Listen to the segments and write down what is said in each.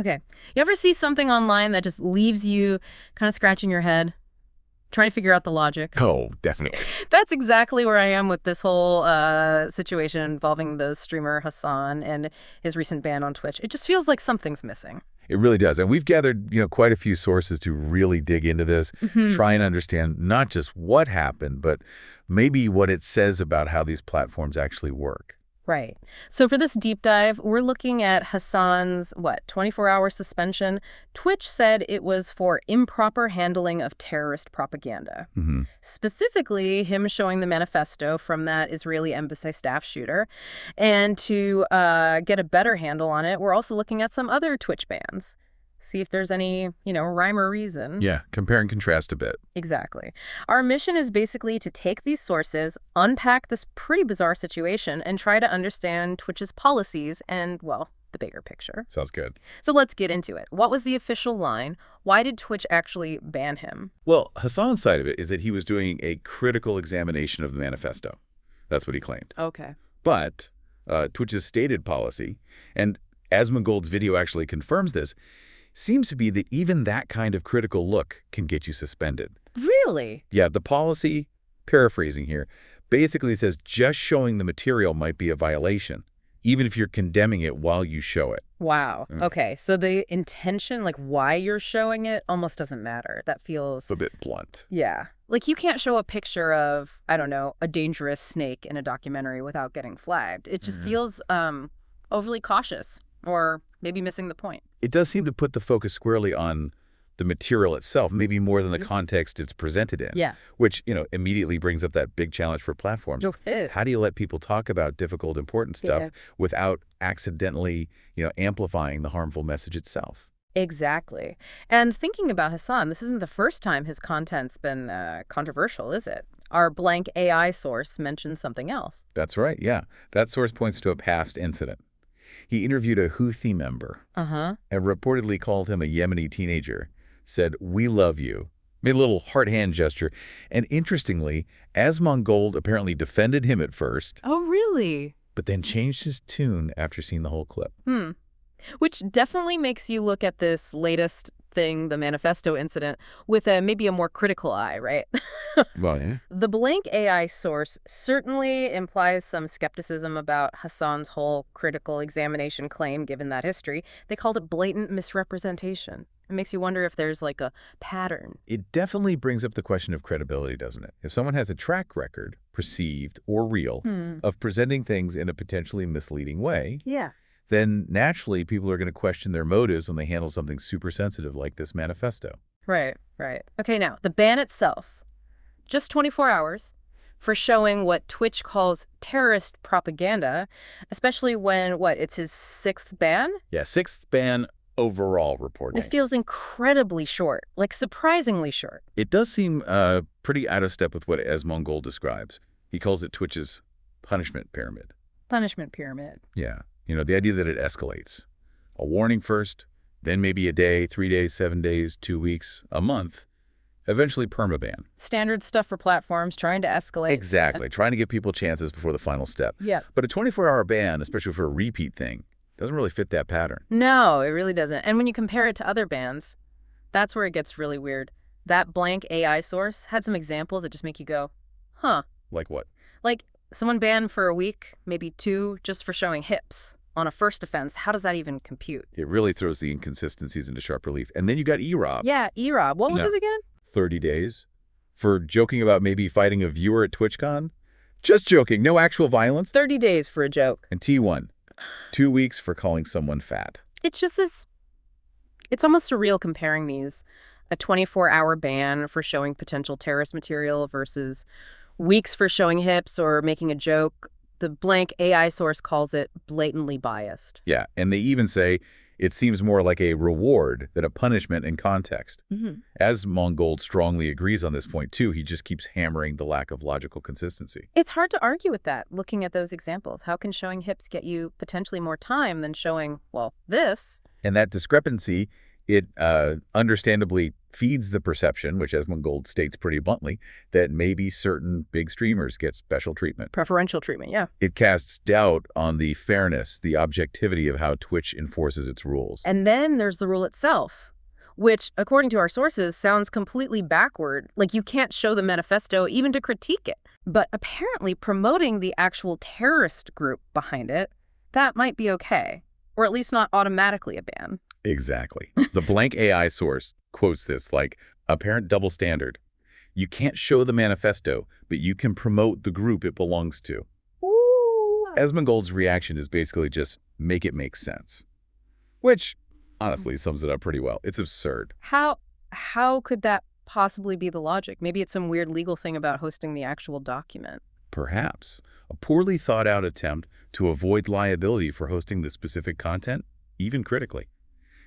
Okay. You ever see something online that just leaves you kind of scratching your head, trying to figure out the logic? Oh, definitely. That's exactly where I am with this whole situation involving the streamer Hasan and his recent ban on Twitch. It just feels like something's missing. It really does. And we've gathered, quite a few sources to really dig into this, try and understand not just what happened, but maybe what it says about how these platforms actually work. Right. So for this deep dive, we're looking at Hassan's, 24-hour suspension. Twitch said it was for improper handling of terrorist propaganda. Specifically, him showing the manifesto from that Israeli embassy staff shooter. And to get a better handle on it, we're also looking at some other Twitch bans. See if there's any, rhyme or reason. Yeah, compare and contrast a bit. Exactly. Our mission is basically to take these sources, unpack this pretty bizarre situation, and try to understand Twitch's policies and, the bigger picture. Sounds good. So let's get into it. What was the official line? Why did Twitch actually ban him? Well, Hassan's side of it is that he was doing a critical examination of the manifesto. That's what he claimed. Okay. But Twitch's stated policy, and Asmongold's video actually confirms this, seems to be that even that kind of critical look can get you suspended. Really? Yeah, the policy, paraphrasing here, basically says just showing the material might be a violation, even if you're condemning it while you show it. Wow. Okay, so the intention, like why you're showing it, almost doesn't matter. That feels... A bit blunt. Yeah. Like you can't show a picture of, I don't know, a dangerous snake in a documentary without getting flagged. It just feels overly cautious, or maybe missing the point. It does seem to put the focus squarely on the material itself, maybe more than the context it's presented in. Yeah. Which, immediately brings up that big challenge for platforms. How do you let people talk about difficult, important stuff without accidentally, amplifying the harmful message itself? Exactly. And thinking about Hasan, this isn't the first time his content's been controversial, is it? Our blank AI source mentioned something else. That's right, yeah. That source points to a past incident. He interviewed a Houthi member and reportedly called him a Yemeni teenager, said, "We love you," made a little heart-hand gesture. And interestingly, Asmongold apparently defended him at first. Oh, really? But then changed his tune after seeing the whole clip. Which definitely makes you look at this latest thing, the manifesto incident, with maybe a more critical eye, right? Well, yeah. The blank AI source certainly implies some skepticism about Hassan's whole critical examination claim, given that history. They called it blatant misrepresentation. It makes you wonder if there's like a pattern. It definitely brings up the question of credibility, doesn't it? If someone has a track record, perceived or real, of presenting things in a potentially misleading way, then naturally people are going to question their motives when they handle something super sensitive like this manifesto. Right. Okay, now, the ban itself. Just 24 hours for showing what Twitch calls terrorist propaganda, especially when, it's his 6th ban? Yeah, 6th ban overall reporting. It feels incredibly short, like surprisingly short. It does seem pretty out of step with what Asmongold describes. He calls it Twitch's punishment pyramid. Punishment pyramid. Yeah, the idea that it escalates. A warning first, then maybe a day, 3 days, 7 days, 2 weeks, a month. Eventually permaban. Standard stuff for platforms trying to escalate. Exactly. Trying to give people chances before the final step. Yeah. But a 24-hour ban, especially for a repeat thing, doesn't really fit that pattern. No, it really doesn't. And when you compare it to other bans, that's where it gets really weird. That blank AI source had some examples that just make you go, huh. Like what? Like someone banned for a week, maybe 2, just for showing hips. On a first offense, how does that even compute? It really throws the inconsistencies into sharp relief. And then you got EROB. Yeah, EROB. What was this again? 30 days for joking about maybe fighting a viewer at TwitchCon. Just joking, no actual violence. 30 days for a joke. And T1, 2 weeks for calling someone fat. It's just this, it's almost surreal comparing these. A 24-hour ban for showing potential terrorist material versus weeks for showing hips or making a joke. The blank AI source calls it blatantly biased. Yeah, and they even say it seems more like a reward than a punishment in context. Asmongold strongly agrees on this point, too. He just keeps hammering the lack of logical consistency. It's hard to argue with that, looking at those examples. How can showing hips get you potentially more time than showing, this? And that discrepancy, it understandably feeds the perception, which Asmongold states pretty bluntly, that maybe certain big streamers get special treatment. Preferential treatment, yeah. It casts doubt on the fairness, the objectivity of how Twitch enforces its rules. And then there's the rule itself, which, according to our sources, sounds completely backward. Like you can't show the manifesto even to critique it. But apparently promoting the actual terrorist group behind it, that might be okay. Or at least not automatically a ban. Exactly. The blank AI source quotes this like apparent double standard. You can't show the manifesto, but you can promote the group it belongs to. Ooh. Asmongold's reaction is basically just make it make sense. Which, honestly, sums it up pretty well. It's absurd. How could that possibly be the logic? Maybe it's some weird legal thing about hosting the actual document. Perhaps. A poorly thought out attempt to avoid liability for hosting the specific content, even critically.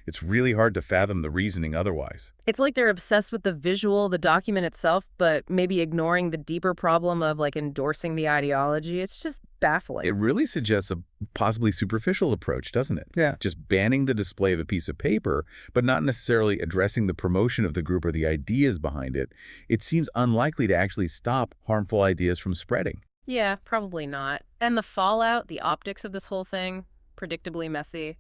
It's really hard to fathom the reasoning otherwise. It's like they're obsessed with the visual, the document itself, but maybe ignoring the deeper problem of like endorsing the ideology. It's just baffling. It really suggests a possibly superficial approach, doesn't it? Yeah. Just banning the display of a piece of paper, but not necessarily addressing the promotion of the group or the ideas behind it. It seems unlikely to actually stop harmful ideas from spreading. Yeah, probably not. And the fallout, the optics of this whole thing, predictably messy.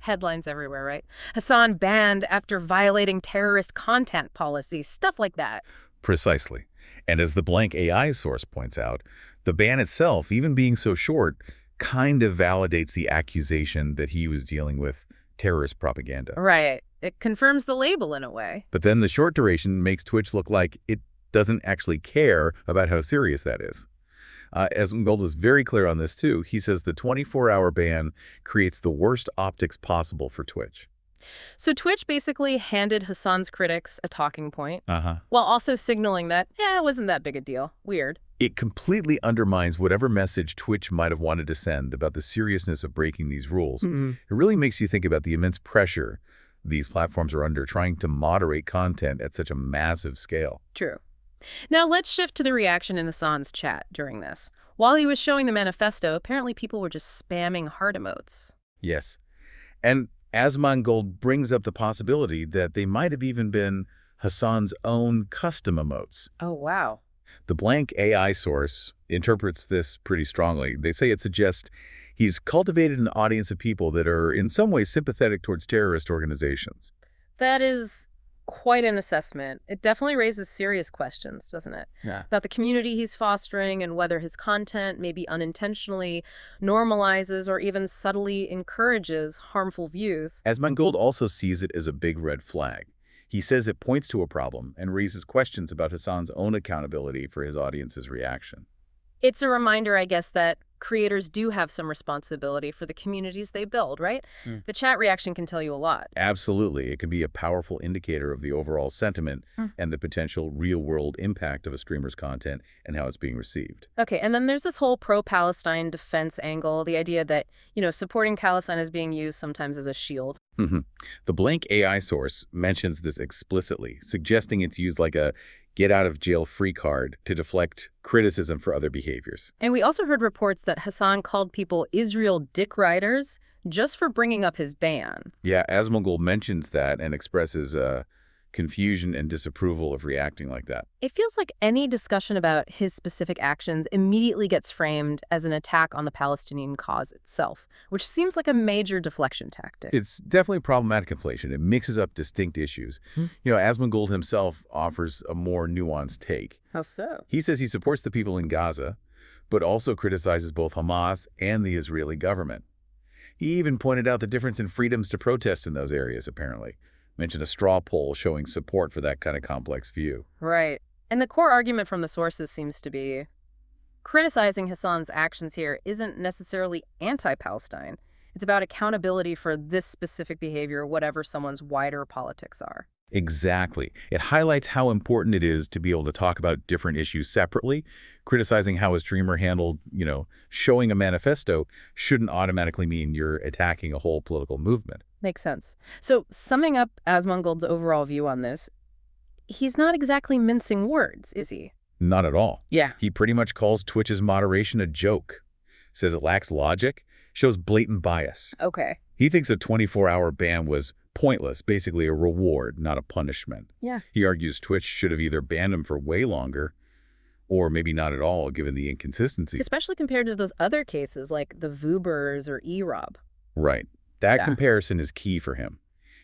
Headlines everywhere, right? Hasan banned after violating terrorist content policies, stuff like that. Precisely. And as the blank AI source points out, the ban itself, even being so short, kind of validates the accusation that he was dealing with terrorist propaganda. Right. It confirms the label in a way. But then the short duration makes Twitch look like it doesn't actually care about how serious that is. Asmongold was very clear on this, too. He says the 24-hour ban creates the worst optics possible for Twitch. So Twitch basically handed Hasan's critics a talking point, while also signaling that, it wasn't that big a deal. Weird. It completely undermines whatever message Twitch might have wanted to send about the seriousness of breaking these rules. It really makes you think about the immense pressure these platforms are under trying to moderate content at such a massive scale. True. Now let's shift to the reaction in Hasan's chat during this. While he was showing the manifesto, apparently people were just spamming heart emotes. Yes. And Asmongold brings up the possibility that they might have even been Hasan's own custom emotes. Oh, wow. The blank AI source interprets this pretty strongly. They say it suggests he's cultivated an audience of people that are in some way sympathetic towards terrorist organizations. That is quite an assessment. It definitely raises serious questions, doesn't it? Yeah. About the community he's fostering and whether his content maybe unintentionally normalizes or even subtly encourages harmful views. Asmongold also sees it as a big red flag. He says it points to a problem and raises questions about Hasan's own accountability for his audience's reaction. It's a reminder, I guess, that creators do have some responsibility for the communities they build, right? The chat reaction can tell you a lot. Absolutely. It can be a powerful indicator of the overall sentiment and the potential real-world impact of a streamer's content and how it's being received. Okay, and then there's this whole pro-Palestine defense angle, the idea that, supporting Palestine is being used sometimes as a shield. The blank AI source mentions this explicitly, suggesting it's used like a get-out-of-jail-free card to deflect criticism for other behaviors. And we also heard reports that Hasan called people Israel dick riders just for bringing up his ban. Yeah, Asmongold mentions that and expresses confusion and disapproval of reacting like that. It feels like any discussion about his specific actions immediately gets framed as an attack on the Palestinian cause itself, which seems like a major deflection tactic. It's definitely problematic conflation. It mixes up distinct issues. Asmongold himself offers a more nuanced take. How so? He says he supports the people in Gaza, but also criticizes both Hamas and the Israeli government. He even pointed out the difference in freedoms to protest in those areas, apparently. Mentioned a straw poll showing support for that kind of complex view. Right. And the core argument from the sources seems to be criticizing Hasan's actions here isn't necessarily anti-Palestine. It's about accountability for this specific behavior, whatever someone's wider politics are. Exactly. It highlights how important it is to be able to talk about different issues separately. Criticizing how a streamer handled, showing a manifesto shouldn't automatically mean you're attacking a whole political movement. Makes sense. So summing up Asmongold's overall view on this, he's not exactly mincing words, is he? Not at all. Yeah. He pretty much calls Twitch's moderation a joke. Says it lacks logic, shows blatant bias. Okay. He thinks a 24-hour ban was Pointless, basically a reward, not a punishment. Yeah. He argues Twitch should have either banned him for way longer or maybe not at all, given the inconsistencies. Especially compared to those other cases like the Vubers or E-Rob. Right. That Yeah. comparison is key for him.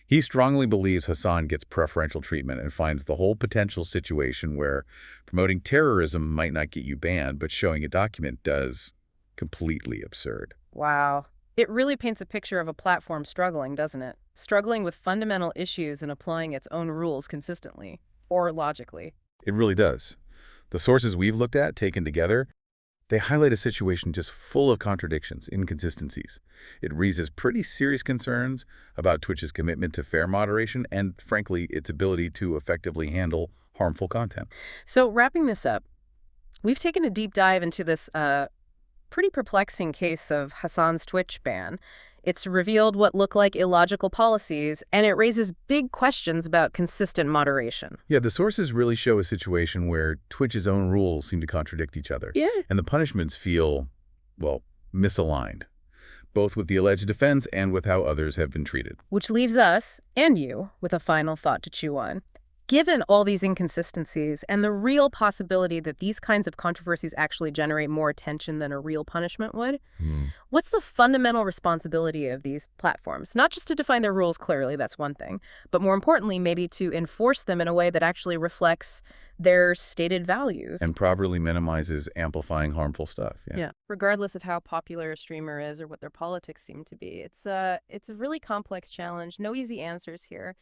He strongly believes Hasan gets preferential treatment and finds the whole potential situation where promoting terrorism might not get you banned, but showing a document does completely absurd. Wow. It really paints a picture of a platform struggling, doesn't it? Struggling with fundamental issues and applying its own rules consistently or logically. It really does. The sources we've looked at, taken together, they highlight a situation just full of contradictions, inconsistencies. It raises pretty serious concerns about Twitch's commitment to fair moderation and, frankly, its ability to effectively handle harmful content. So wrapping this up, we've taken a deep dive into this pretty perplexing case of Hasan's Twitch ban. It's revealed what look like illogical policies, and it raises big questions about consistent moderation. Yeah, the sources really show a situation where Twitch's own rules seem to contradict each other. Yeah. And the punishments feel, well, misaligned, both with the alleged offense and with how others have been treated. Which leaves us, and you, with a final thought to chew on. Given all these inconsistencies and the real possibility that these kinds of controversies actually generate more attention than a real punishment would, what's the fundamental responsibility of these platforms? Not just to define their rules clearly, that's one thing, but more importantly, maybe to enforce them in a way that actually reflects their stated values. And properly minimizes amplifying harmful stuff. Yeah. Regardless of how popular a streamer is or what their politics seem to be. It's a really complex challenge. No easy answers here.